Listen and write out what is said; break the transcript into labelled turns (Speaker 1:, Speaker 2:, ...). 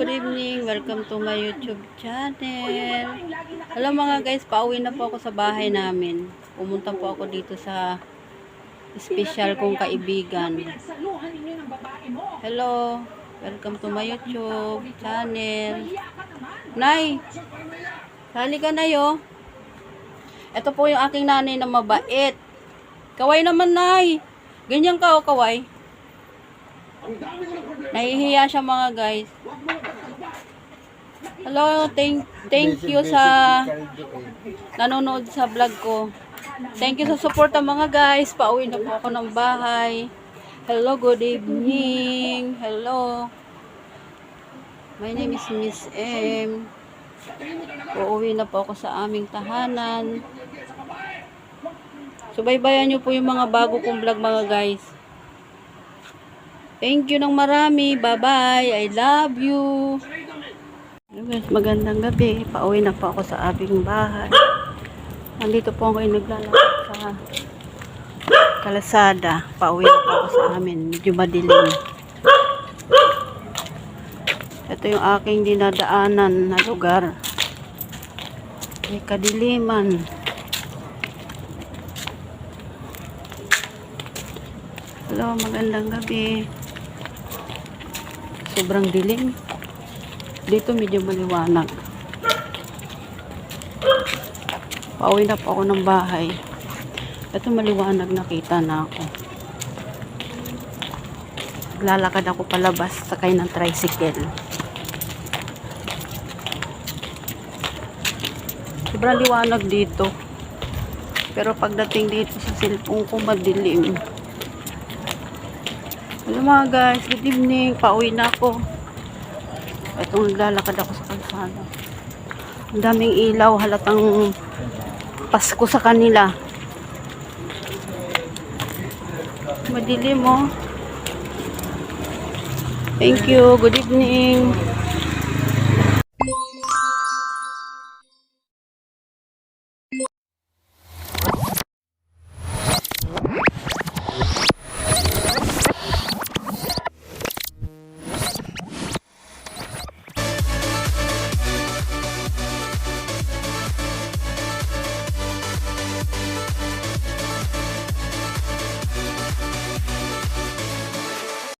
Speaker 1: good evening. Welcome to my YouTube channel. Hello mga guys, pauwi na po ako sa bahay namin. Pumunta po ako dito sa special kong kaibigan. Hello, welcome to my YouTube channel. Nay, sali ka na yo. Ito po yung aking nanay na mabait. Kaway naman, Nay. Ganyan ka o kaway? Nahihiya siya mga guys. Hello, thank you sa nanonood sa vlog ko. Thank you sa support mga guys. Pauwi na po ako ng bahay. Hello, good evening. Hello. My name is Miss M. Uuwi na po ako sa aming tahanan. Subaybayan nyo po yung mga bago kong vlog mga guys. Thank you ng marami. Bye-bye. I love you. Guys, magandang gabi. Pauwi na po ako sa aming bahay. Nandito po ako naglalakad sa kalasada. Pauwi na po ako sa amin. Medyo madilim. Ito yung aking dinadaanan na lugar. May kadiliman. Hello, magandang gabi. Sobrang dilim. Dito medyo maliwanag. Pauwi na po ako ng bahay. Ito maliwanag, nakita na ako. Lalakad ako palabas, sakay ng tricycle. Sobrang liwanag dito. Pero pagdating dito sa cellphone ko, madilim. Hello mga guys, good evening. Pauwi na ako. Itong naglalakad ako sa kalsada. Ang daming ilaw, halatang Pasko sa kanila. Madilim oh. Thank you, good evening.